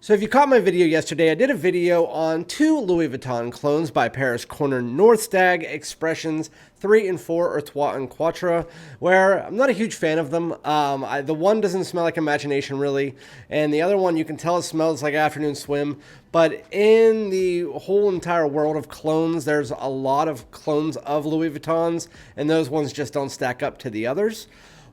So if you caught my video yesterday, I did a video on 2 Louis Vuitton clones by Paris Corner North Stag Expressions 3 and 4 or Trois and Quatre, where I'm not a huge fan of them. The one doesn't smell like Imagination really, and the other one you can tell it smells like Afternoon Swim. But in the whole entire world of clones, there's a lot of clones of Louis Vuittons, and those ones just don't stack up to the others.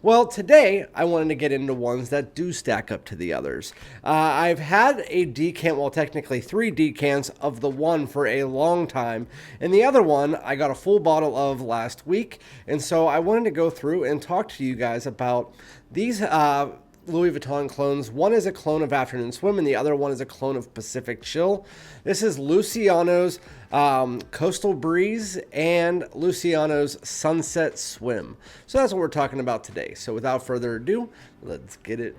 Well, today I wanted to get into ones that do stack up to the others. I've had a decant, well, technically 3 decants of the one for a long time, and the other one I got a full bottle of last week, and so I wanted to go through and talk to you guys about these Louis Vuitton clones. One is a clone of Afternoon Swim, and the other one is a clone of Pacific Chill. This is Luciano's Coastal Breeze and Luciano's Sunset Swim. So that's what we're talking about today. So without further ado, let's get it.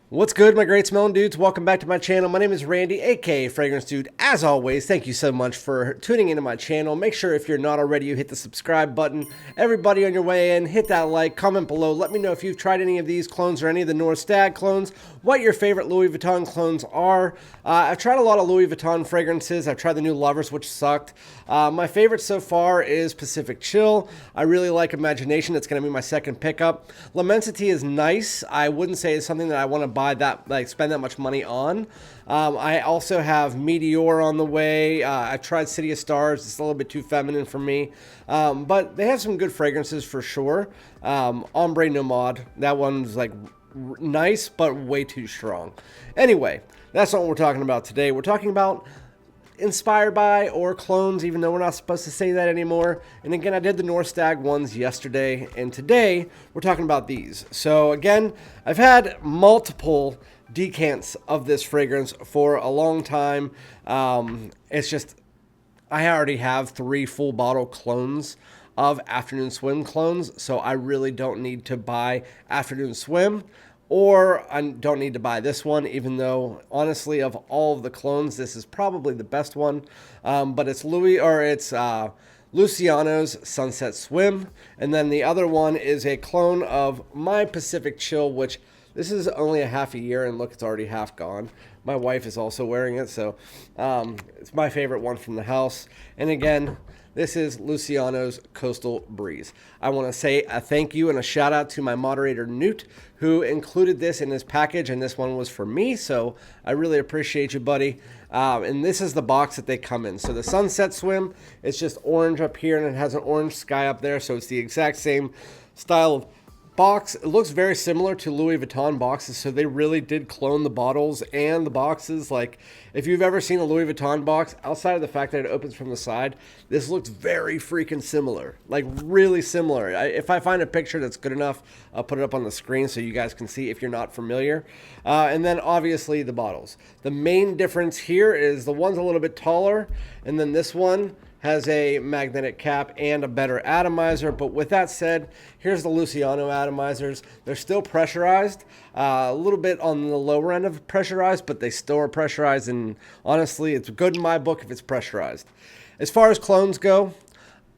What's good, my great smelling dudes? Welcome back to my channel. My name is Randy, aka FragranceDoud. As always, thank you so much for tuning into my channel. Make sure if you're not already, you hit the subscribe button. Everybody on your way in, hit that like, comment below. Let me know if you've tried any of these clones or any of the North Stag clones, what your favorite Louis Vuitton clones are. I've tried a lot of Louis Vuitton fragrances. I've tried the new Lovers, which sucked. My favorite so far is Pacific Chill. I really like Imagination. It's going to be my second pickup. L'Immensity is nice. I wouldn't say it's something that I want to buy spend that much money on. I also have Meteor on the way. I've tried City of Stars. It's a little bit too feminine for me, but they have some good fragrances for sure. Ombre Nomade, that one's like nice but way too strong. Anyway, that's not what we're talking about today. We're talking about inspired by or clones, even though we're not supposed to say that anymore. And again, I did the North Stag ones yesterday, and today we're talking about these. So again, I've had multiple decants of this fragrance for a long time. It's just, I already have 3 full bottle clones of Afternoon Swim clones, so I really don't need to buy Afternoon Swim. Or I don't need to buy this one, even though, honestly, of all of the clones, this is probably the best one. But it's Luciano's Sunset Swim. And then the other one is a clone of my Pacific Chill, which this is only a half a year, and look, it's already half gone. My wife is also wearing it, so it's my favorite one from the house. And again, this is Luciano's Coastal Breeze. I want to say a thank you and a shout out to my moderator, Newt, who included this in his package, and this one was for me, so I really appreciate you, buddy. And this is the box that they come in. So the Sunset Swim, it's just orange up here, and it has an orange sky up there, so it's the exact same style of box. It looks very similar to Louis Vuitton boxes, so they really did clone the bottles and the boxes. Like, if you've ever seen a Louis Vuitton box, outside of the fact that it opens from the side, this looks very freaking similar, like really similar. If I find a picture that's good enough, I'll put it up on the screen so you guys can see if you're not familiar. And then obviously the bottles. The main difference here is the one's a little bit taller, and then this one has a magnetic cap and a better atomizer. But with that said, here's the Luciano atomizers. They're still pressurized, a little bit on the lower end of pressurized, but they still are pressurized, and honestly, it's good in my book if it's pressurized. As far as clones go,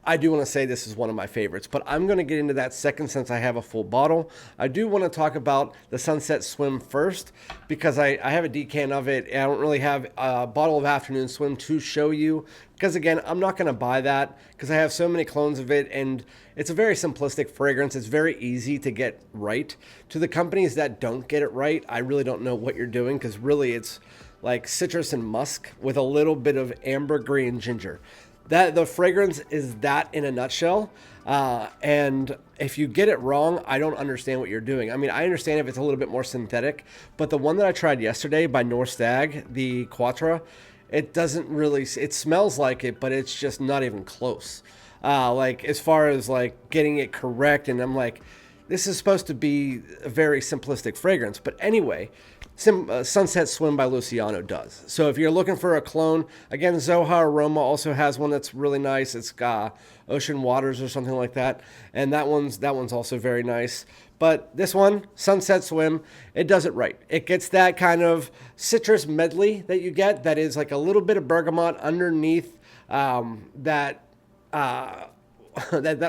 I do want to say this is one of my favorites, but I'm going to get into that second since I have a full bottle. I do want to talk about the Sunset Swim first because I have a decant of it. I don't really have a bottle of Afternoon Swim to show you because, again, I'm not going to buy that because I have so many clones of it, and it's a very simplistic fragrance. It's very easy to get right. To the companies that don't get it right, I really don't know what you're doing because really it's like citrus and musk with a little bit of ambergris and ginger. That the fragrance is that in a nutshell, and if you get it wrong, I don't understand what you're doing. I mean, I understand if it's a little bit more synthetic, but the one that I tried yesterday by North Stag, the Quatre, it doesn't really, it smells like it, but it's just not even close. Like as far as like getting it correct, and I'm like, this is supposed to be a very simplistic fragrance. But anyway, Sunset Swim by Luciano does. So if you're looking for a clone, again, Zoha Aroma also has one that's really nice. It's Ocean Waters or something like that. And that one's also very nice. But this one, Sunset Swim, it does it right. It gets that kind of citrus medley that you get that is like a little bit of bergamot underneath that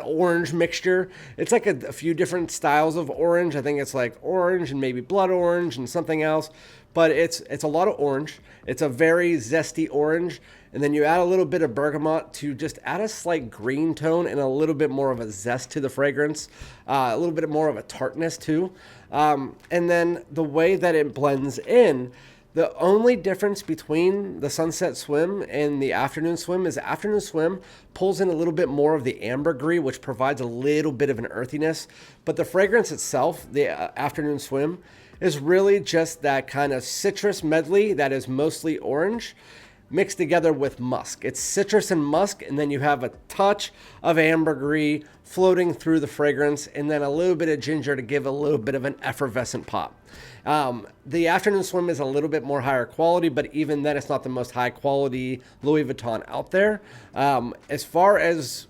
orange mixture. It's like a few different styles of orange. I think it's like orange and maybe blood orange and something else. But it's a lot of orange. It's a very zesty orange. And then you add a little bit of bergamot to just add a slight green tone and a little bit more of a zest to the fragrance. A little bit more of a tartness too. And then the way that it blends in, the only difference between the Sunset Swim and the Afternoon Swim is the Afternoon Swim pulls in a little bit more of the ambergris, which provides a little bit of an earthiness. But the fragrance itself, the Afternoon Swim, is really just that kind of citrus medley that is mostly orange mixed together with musk. It's citrus and musk, and then you have a touch of ambergris floating through the fragrance, and then a little bit of ginger to give a little bit of an effervescent pop. The Afternoon Swim is a little bit more higher quality, but even then it's not the most high quality Louis Vuitton out there. As far as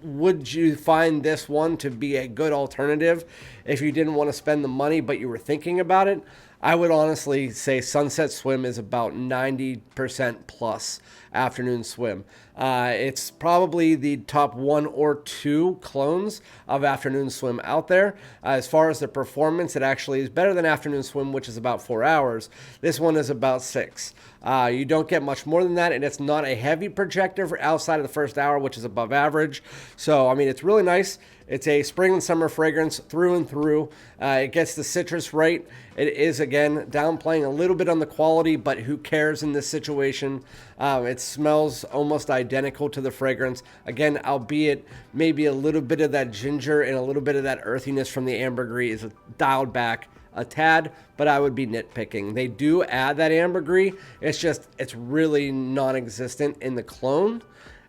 would you find this one to be a good alternative if you didn't want to spend the money but you were thinking about it? I would honestly say Sunset Swim is about 90% plus Afternoon Swim. It's probably the top 1 or 2 clones of Afternoon Swim out there. As far as the performance, it actually is better than Afternoon Swim, which is about 4 hours. This one is about 6. You don't get much more than that, and it's not a heavy projector for outside of the first hour, which is above average. So, I mean, it's really nice. It's a spring and summer fragrance through and through. It gets the citrus right. It is, again, downplaying a little bit on the quality, but who cares in this situation? It smells almost identical to the fragrance. Again, albeit maybe a little bit of that ginger and a little bit of that earthiness from the ambergris is dialed back a tad, but I would be nitpicking. They do add that ambergris. It's really non-existent in the clone.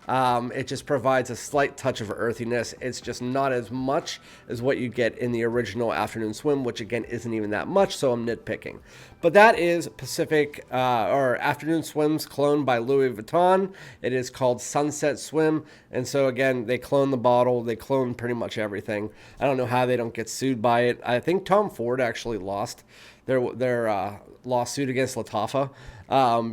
It just provides a slight touch of earthiness. It's just not as much as what you get in the original Afternoon Swim, which again isn't even that much, so I'm nitpicking. But that is Pacific or Afternoon Swim's clone by Louis Vuitton. It is called Sunset Swim, and so again, they clone the bottle. They clone pretty much everything. I don't know how they don't get sued by it. I think Tom Ford actually lost their lawsuit against Lattafa.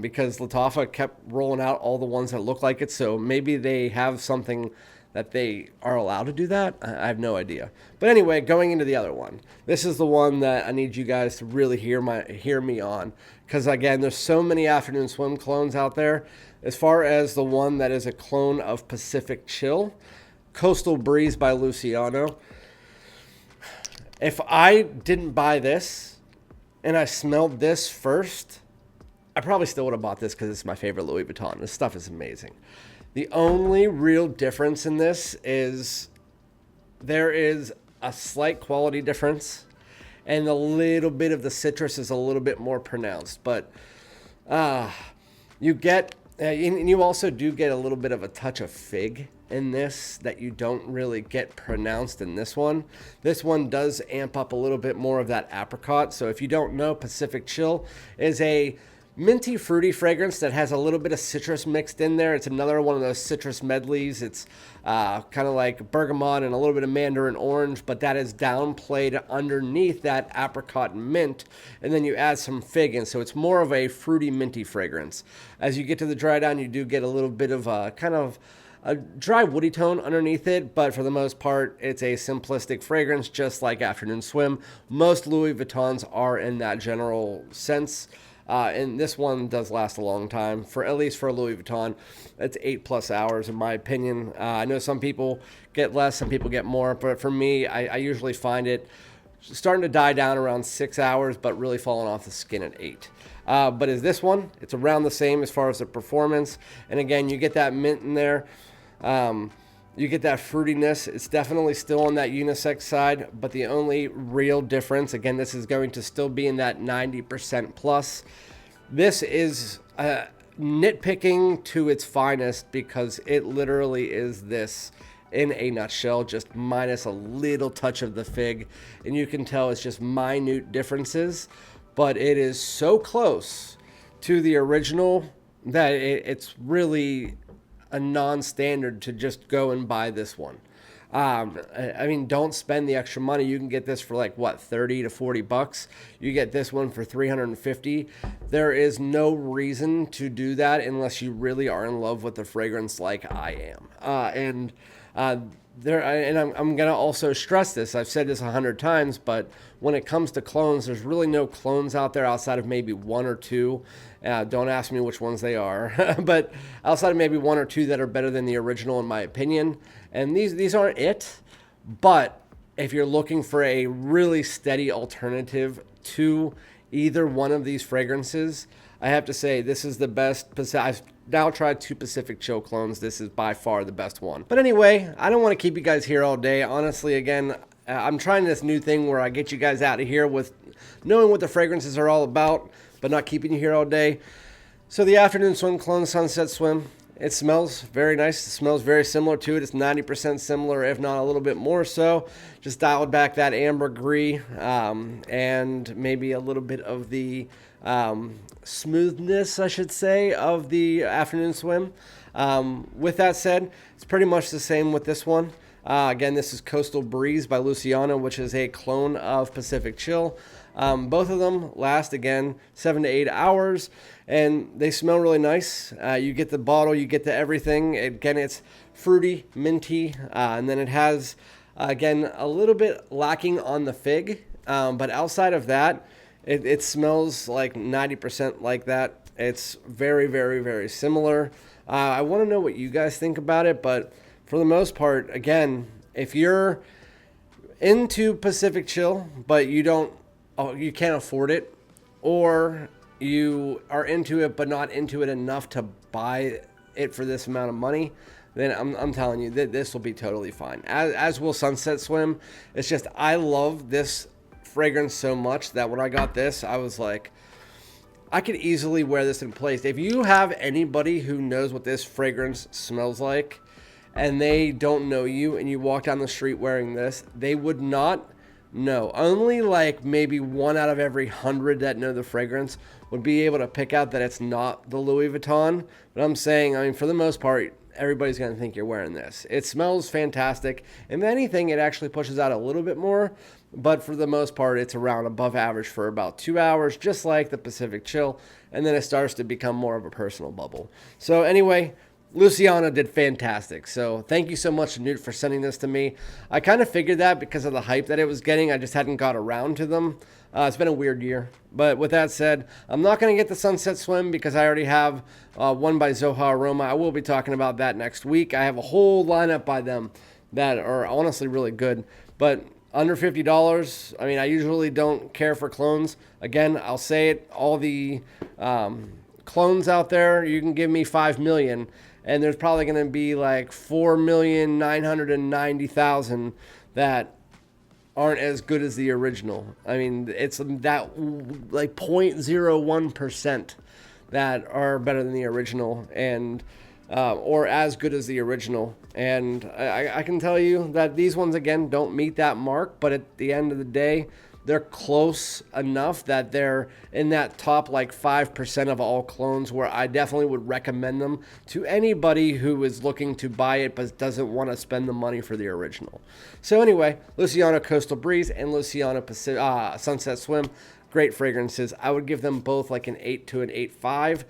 Because Lattafa kept rolling out all the ones that look like it. So maybe they have something that they are allowed to do that. I have no idea. But anyway, going into the other one. This is the one that I need you guys to really hear me on. Because again, there's so many Afternoon Swim clones out there. As far as the one that is a clone of Pacific Chill, Coastal Breeze by Luciano. If I didn't buy this and I smelled this first, I probably still would have bought this because it's my favorite Louis Vuitton. This stuff is amazing. The only real difference in this is there is a slight quality difference, and a little bit of the citrus is a little bit more pronounced. But you get, and you also do get a little bit of a touch of fig in this that you don't really get pronounced in this one. This one does amp up a little bit more of that apricot. So if you don't know, Pacific Chill is a minty, fruity fragrance that has a little bit of citrus mixed in there. It's another one of those citrus medleys. It's kind of like bergamot and a little bit of mandarin orange, but that is downplayed underneath that apricot mint, and then you add some fig in, so it's more of a fruity, minty fragrance. As you get to the dry down, you do get a little bit of a kind of a dry woody tone underneath it, but for the most part, it's a simplistic fragrance, just like Afternoon Swim. Most Louis Vuittons are in that general sense. And this one does last a long time, at least for Louis Vuitton. It's 8+ hours in my opinion. I know some people get less, some people get more, but for me, I usually find it starting to die down around 6 hours, but really falling off the skin at 8. But as this one, it's around the same as far as the performance. And again, you get that mint in there. You get that fruitiness. It's definitely still on that unisex side, but the only real difference, again, this is going to still be in that 90% plus. This is nitpicking to its finest because it literally is this in a nutshell, just minus a little touch of the fig. And you can tell it's just minute differences, but it is so close to the original that it's really a non-standard to just go and buy this one. I mean, don't spend the extra money. You can get this for like what, 30 to 40 bucks. You get this one for 350. There is no reason to do that unless you really are in love with the fragrance like I am. I'm gonna also stress this. I've said this 100 times, but when it comes to clones, there's really no clones out there outside of maybe one or two. Don't ask me which ones they are, but outside of maybe one or two that are better than the original, in my opinion. And these aren't it. But if you're looking for a really steady alternative to either one of these fragrances, I have to say this is the best. I've now tried 2 Pacific Chill clones. This is by far the best one. But anyway, I don't want to keep you guys here all day. Honestly, again, I'm trying this new thing where I get you guys out of here with knowing what the fragrances are all about, but not keeping you here all day. So the Afternoon Swim Clone Sunset Swim, it smells very nice. It smells very similar to it. It's 90% similar, if not a little bit more so. Just dialed back that ambergris and maybe a little bit of the smoothness, I should say, of the Afternoon Swim. With that said, it's pretty much the same with this one. Again, this is Coastal Breeze by Luciano, which is a clone of Pacific Chill. Both of them last, again, 7 to 8 hours, and they smell really nice. You get the bottle, you get the everything. Again, it's fruity, minty, and then it has, again, a little bit lacking on the fig, but outside of that, it smells like 90% like that. It's very, very, very similar. I want to know what you guys think about it, but for the most part, again, if you're into Pacific Chill, but you can't afford it, or you are into it but not into it enough to buy it for this amount of money, then I'm telling you that this will be totally fine. As will Sunset Swim. It's just I love this fragrance so much that when I got this, I was like, I could easily wear this in place. If you have anybody who knows what this fragrance smells like and they don't know you and you walk down the street wearing this, they would not know. Only like maybe 1 out of every 100 that know the fragrance would be able to pick out that it's not the Louis Vuitton. But I'm saying, I mean, for the most part, everybody's going to think you're wearing this. It smells fantastic. If anything, it actually pushes out a little bit more. But for the most part, it's around above average for about 2 hours, just like the Pacific Chill. And then it starts to become more of a personal bubble. So anyway, Luciano did fantastic. So thank you so much, Newt, for sending this to me. I kind of figured that because of the hype that it was getting. I just hadn't got around to them. It's been a weird year. But with that said, I'm not going to get the Sunset Swim because I already have one by Zoha Aroma. I will be talking about that next week. I have a whole lineup by them that are honestly really good. But under $50, I mean, I usually don't care for clones. Again, I'll say it, all the clones out there, you can give me 5 million, and there's probably going to be like 4,990,000 that aren't as good as the original. I mean, it's that like 0.01% that are better than the original, and or as good as the original. And I can tell you that these ones, again, don't meet that mark, but at the end of the day, they're close enough that they're in that top like 5% of all clones, where I definitely would recommend them to anybody who is looking to buy it but doesn't want to spend the money for the original. So anyway, Luciano Coastal Breeze and Luciano Sunset Swim, great fragrances. I would give them both like an 8 to an 8.5.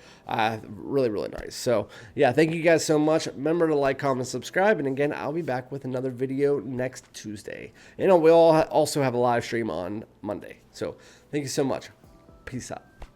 Really, really nice. So yeah, thank you guys so much. Remember to like, comment, subscribe. And again, I'll be back with another video next Tuesday. And we'll also have a live stream on Monday. So thank you so much. Peace out.